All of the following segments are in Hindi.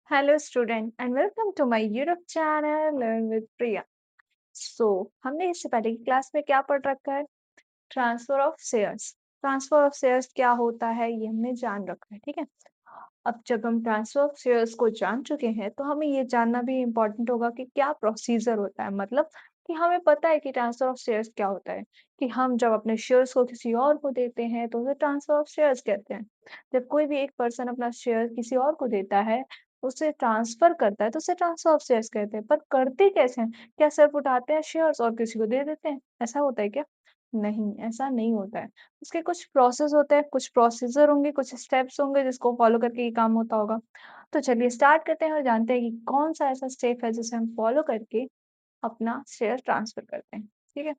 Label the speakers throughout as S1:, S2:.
S1: Hello student and welcome to my YouTube channel learn with Priya. So हमने इससे पहले की क्लास में क्या पढ़ रखा है? Transfer of shares. Transfer of shares क्या होता है ये हमने जान रखा है, ठीक है। अब जब हम ट्रांसफर ऑफ शेयर्स को जान चुके हैं तो हमें ये जानना भी इम्पोर्टेंट होगा कि क्या प्रोसीजर होता है। मतलब कि हमें पता है कि ट्रांसफर ऑफ शेयर्स क्या होता है, कि हम जब अपने शेयर्स को किसी और को देते हैं तो उसे ट्रांसफर ऑफ शेयर्स कहते हैं। जब कोई भी एक पर्सन अपना शेयर किसी और को देता है, उसे ट्रांसफर करता है तो उसे ट्रांसफर ऑफ शेयर्स कहते हैं। पर करते कैसे हैं? क्या सिर्फ उठाते हैं शेयर्स और किसी को दे देते हैं? ऐसा होता है क्या? नहीं, ऐसा नहीं होता है। उसके कुछ प्रोसेस होते हैं, कुछ प्रोसीजर होंगे, कुछ स्टेप्स होंगे जिसको फॉलो करके ये काम होता होगा। तो चलिए स्टार्ट करते हैं और जानते हैं कि कौन-सा ऐसा स्टेप है जिसे हम फॉलो करके अपना शेयर ट्रांसफर करते हैं, ठीक है?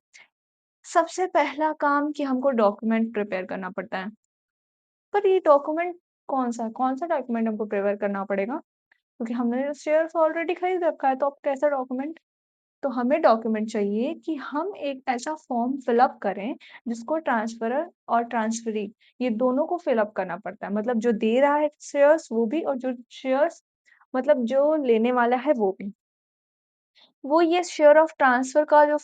S1: सबसे पहला काम कि हमको डॉक्यूमेंट प्रिपेयर करना पड़ता है। पर ये डॉक्यूमेंट कौन-सा है? कौन-सा डॉक्यूमेंट हमको प्रिपेयर करना पड़ेगा? क्योंकि हमने शेयर्स ऑलरेडी खरीद रखा है, तो अब कैसा डॉक्यूमेंट? तो हमें डॉक्यूमेंट चाहिए कि हम एक ऐसा फॉर्म फिलअप करें जिसको ट्रांसफरर और ट्रांसफरी ये दोनों को फिलअप करना पड़ता है। मतलब जो दे रहा है शेयर्स वो भी और जो शेयर्स मतलब जो लेने वाला है वो भी। वो ये शेयर ऑफ ट्रांसफर का जो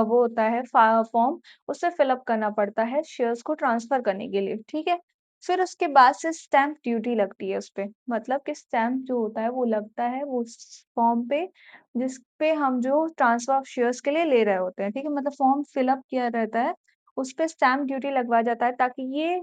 S1: वो होता है फॉर्म उसे फिलअप करना पड़ता है शेयर्स को ट्रांसफर करने के लिए, ठीक है? फिर उसके बाद से स्टैम्प ड्यूटी लगती है उसपे। मतलब कि स्टैम्प जो होता है वो लगता है वो फॉर्म पे जिस पे हम जो ट्रांसफर ऑफ शेयर्स के लिए ले रहे होते हैं, ठीक है? मतलब फॉर्म फिलअप किया रहता है, उसपे स्टैम्प ड्यूटी लगवाया जाता है ताकि ये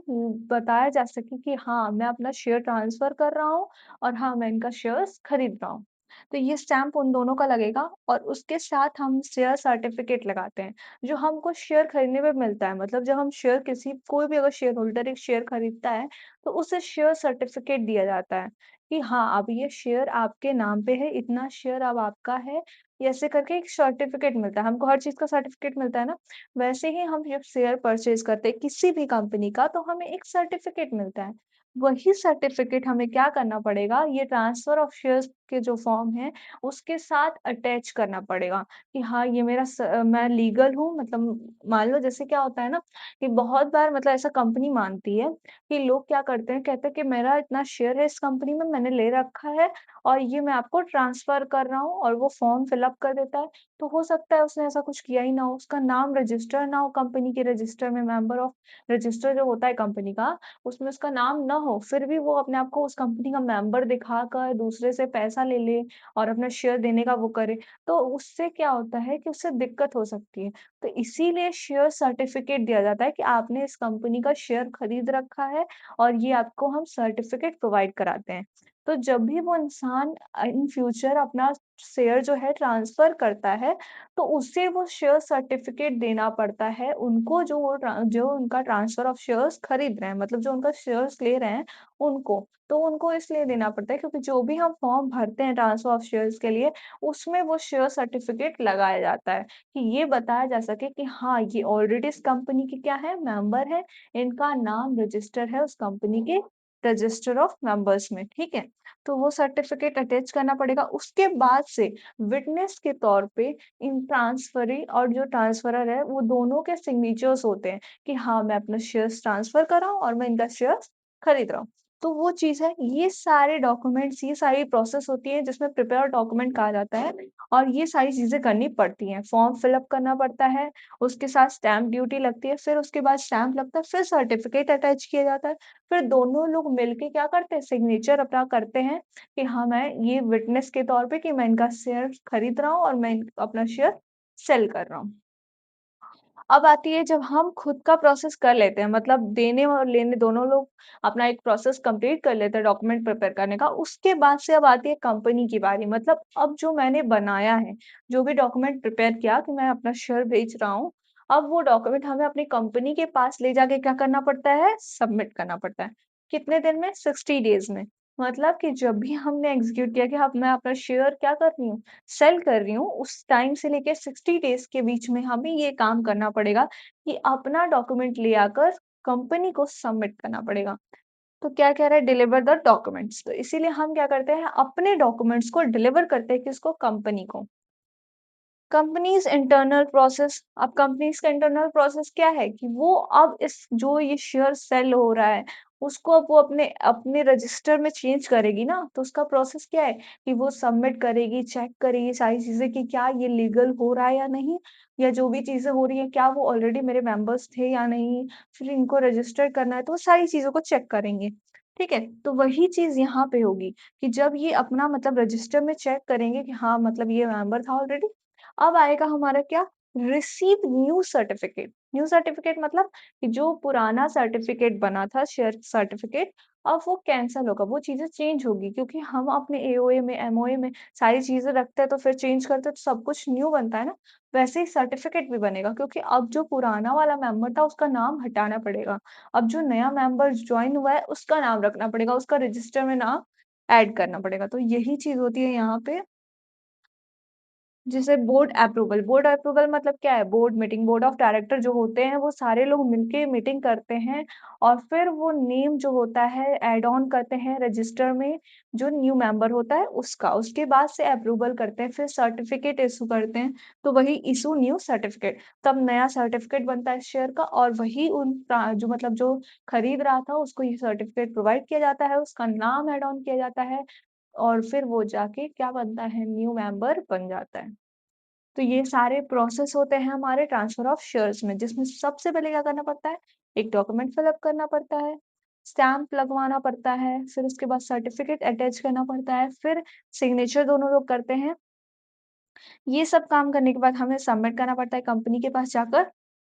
S1: बताया जा सके कि हाँ, मैं अपना शेयर ट्रांसफर कर रहा हूँ और हाँ, मैं इनका शेयर्स खरीद रहा हूँ। तो ये स्टैम्प उन दोनों का लगेगा और उसके साथ हम शेयर सर्टिफ़िकेट लगाते हैं, जो हमको शेयर खरीदने पे मिलता है। मतलब जब हम शेयर किसी कोई भी अगर शेयर होल्डर एक शेयर खरीदता है, तो उसे शेयर सर्टिफ़िकेट दिया जाता है कि हाँ, अब ये शेयर आपके नाम पे है, इतना शेयर अब आपका है। ये ऐसे करके एक सर्टिफ़िकेट मिलता है, हमको हर चीज़ का सर्टिफ़िकेट मिलता है ना, वैसे ही हम जब शेयर परचेज़ करते हैं किसी भी कंपनी का, तो हमें एक सर्टिफ़िकेट मिलता है। वही सर्टिफ़िकेट हमें क्या करना पड़ेगा, ये ट्रांसफ़र ऑफ शेयर्स के जो फॉर्म है, उसके साथ अटैच करना पड़ेगा कि हाँ, ये मैं लीगल हूँ। मतलब मान लो जैसे क्या होता है ना कि बहुत बार मतलब ऐसा कंपनी मानती है कि लोग क्या करते हैं, कहते हैं कि मेरा इतना शेयर है इस कंपनी में, मैंने ले रखा है और ये मैं आपको ट्रांसफ़र कर रहा हूँ और वो फॉर्म फिल अप कर देता है। तो हो सकता है उसने ऐसा कुछ किया ही ना हो, उसका नाम रजिस्टर ना हो कंपनी के रजिस्टर में, मेंबर ऑफ रजिस्टर जो होता है कंपनी का, उसमें उसका नाम ना हो, फिर भी वो अपने आप को उस कंपनी का मेंबर दिखाकर दूसरे से पैसा ले ले और अपना शेयर देने का वो करे, तो उससे क्या होता है कि उससे दिक्कत हो सकती है। तो इसीलिए शेयर सर्टिफ़िकेट दिया जाता है कि आपने इस कंपनी का शेयर खरीद रखा है और ये आपको हम सर्टिफ़िकेट प्रोवाइड कराते हैं। तो जब भी वो इंसान इन फ्यूचर अपना शेयर जो है ट्रांसफ़र करता है, तो उसे वो शेयर सर्टिफ़िकेट देना पड़ता है उनको जो उनका ट्रांसफ़र ऑफ शेयर्स खरीद रहे हैं, मतलब जो उनका शेयर्स ले रहे हैं उनको। तो उनको इसलिए देना पड़ता है क्योंकि जो भी हम फॉर्म भरते हैं ट्रांसफर ऑफ शेयर्स के लिए, उसमें वो शेयर सर्टिफ़िकेट लगाया जाता है कि ये बताया जा सके कि हाँ, ये ऑलरेडी इस कंपनी के क्या है, मेंबर है, इनका नाम रजिस्टर है उस कंपनी के रजिस्टर ऑफ मेंबर्स में, ठीक है? तो वो सर्टिफ़िकेट अटैच करना पड़ेगा। उसके बाद से विटनेस के तौर पे इन ट्रांसफरी और जो ट्रांसफरर है, वो दोनों के सिग्नेचर्स होते हैं कि हाँ, मैं अपना शेयर्स ट्रांसफर कर रहा हूँ और मैं इनका शेयर्स खरीद रहा हूँ। तो वो चीज़ है, ये सारे डॉक्यूमेंट्स, ये सारी प्रोसेस होती है जिसमें प्रिपेयर डॉक्यूमेंट कहा जाता है और ये सारी चीज़ें करनी पड़ती हैं। फॉर्म फिल अप करना पड़ता है, उसके साथ स्टैम्प ड्यूटी लगती है, फिर उसके बाद स्टैम्प लगता है, फिर सर्टिफ़िकेट अटैच किया जाता है। फिर दोनों लोग मिलके क्या करते हैं, सिग्नेचर अपना करते हैं कि हाँ, मैं ये विटनेस के तौर पे कि मैं इनका शेयर खरीद रहा हूँ और मैं अपना शेयर सेल कर रहा हूँ। अब आती है जब हम खुद का प्रोसेस कर लेते हैं, मतलब देने और लेने दोनों लोग अपना एक प्रोसेस कंप्लीट कर लेते हैं डॉक्यूमेंट प्रिपेयर करने का, उसके बाद से अब आती है कंपनी की बारी। मतलब अब जो मैंने बनाया है, जो भी डॉक्यूमेंट प्रिपेयर किया कि मैं अपना शेयर बेच रहा हूँ, अब वो डॉक्यूमेंट हमें अपनी कंपनी के पास ले जाके क्या करना पड़ता है? सबमिट करना पड़ता है। कितने दिन में? 60 डेज़ में। मतलब कि जब भी हमने एग्ज़ीक्यूट किया कि अब मैं अपना शेयर क्या कर रही हूँ? सेल कर रही हूँ, उस टाइम से लेके 60 डेज़ के बीच में हमें ये काम करना पड़ेगा कि अपना डॉक्यूमेंट ले आकर कंपनी को सबमिट करना पड़ेगा। तो क्या कह रहा है डिलिवर द डॉक्यूमेंट्स, तो इसीलिए हम क्या करते हैं अपने डॉक्यूमेंट्स को डिलिवर करते हैं किसको? कंपनी को। कंपनीज़ इंटरनल प्रोसेस, अब कंपनीज़ का इंटरनल प्रोसेस क्या है कि वो अब इस जो ये शेयर सेल हो रहा है, उसको अब वो अपने अपने रजिस्टर में चेंज करेगी ना, तो उसका प्रोसेस क्या है कि वो सबमिट करेगी, चेक करेगी सारी चीज़ें कि क्या ये लीगल हो रहा है या नहीं, या जो भी चीज़ें हो रही हैं, क्या वो ऑलरेडी मेरे मेंबर्स थे या नहीं, फिर इनको रजिस्टर करना है, तो वो सारी चीज़ों को चेक करेंगे। ठीक है? तो वही चीज़ यहाँ पे होगी कि जब ये अपना मतलब रजिस्टर में चेक करेंगे कि हाँ, मतलब ये मेंबर था ऑलरेडी, अब आएगा हमारा क्या, receive new certificate. New certificate मतलब कि जो पुराना सर्टिफिकेट बना था शेयर सर्टिफिकेट, अब वो कैंसल होगा, वो चीज़ें चेंज होगी क्योंकि हम अपने एओए में, एमओए में सारी चीज़ें रखते हैं तो फिर चेंज करते हैं तो सब कुछ न्यू बनता है ना, वैसे ही सर्टिफिकेट भी बनेगा क्योंकि अब जो पुराना वाला मेंबर था उसका नाम हटाना पड़ेगा। अब जो नया मेंबर जॉइन हुआ है उसका नाम रखना पड़ेगा, उसका रजिस्टर में नाम ऐड करना पड़ेगा। तो यही चीज़ होती है यहाँ पे जैसे बोर्ड अप्रूवल मतलब क्या है? Board meeting, board of director जो होते हैं, वो सारे लोग मिलके मीटिंग करते हैं और फिर वो नेम जो होता है ऐड ऑन करते हैं रजिस्टर में, जो न्यू मेंबर होता है उसका। उसके बाद से अप्रूवल करते हैं, फिर सर्टिफिकेट इश्यू करते हैं, तो वही इश्यू न्यू सर्टिफिकेट। तब नया सर्टिफिकेट बनता है शेयर का और वही जो मतलब जो खरीद रहा था उसको ये सर्टिफिकेट प्रोवाइड किया जाता है, उसका नाम ऐड ऑन किया जाता है और फिर वो जाके क्या बनता है? न्यू मेंबर बन जाता है। तो ये सारे प्रोसेस होते हैं हमारे ट्रांसफर ऑफ शेयर्स में, जिसमें सबसे पहले क्या करना पड़ता है, एक डॉक्यूमेंट फिल अप करना पड़ता है, स्टैम्प लगवाना पड़ता है, फिर उसके बाद सर्टिफिकेट अटैच करना पड़ता है, फिर सिग्नेचर दोनों लोग करते हैं। ये सब काम करने के बाद हमें सबमिट करना पड़ता है कंपनी के पास जाकर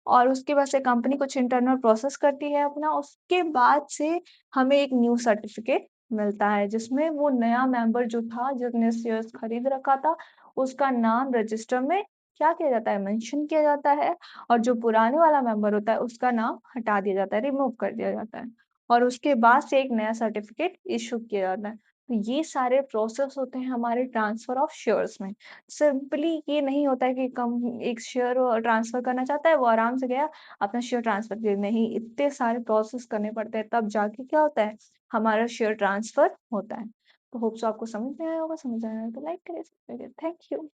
S1: और उसके बाद से कंपनी कुछ इंटरनल प्रोसेस करती है अपना, उसके बाद से हमें एक न्यू सर्टिफिकेट मिलता है, जिसमें वो नया मेंबर जो था, जिसने शेयर्स खरीद रखा था, उसका नाम रजिस्टर में क्या किया जाता है, मेंशन किया जाता है और जो पुराने वाला मेंबर होता है, उसका नाम हटा दिया जाता है, रिमूव कर दिया जाता है और उसके बाद से एक नया सर्टिफिकेट इश्यू किया जाता है। तो ये सारे प्रोसेस होते हैं हमारे ट्रांसफर ऑफ शेयर्स में। सिंपली ये नहीं होता है कि कम एक शेयर ट्रांसफ़र करना चाहता है, वो आराम से गया, अपना शेयर ट्रांसफ़र किया। नहीं, इतने सारे प्रोसेस करने पड़ते हैं, तब जाके क्या होता है, हमारा शेयर ट्रांसफ़र होता है। तो होप सो आपको समझ में आया होगा, समझ आया हो तो लाइक करें, थैंक यू।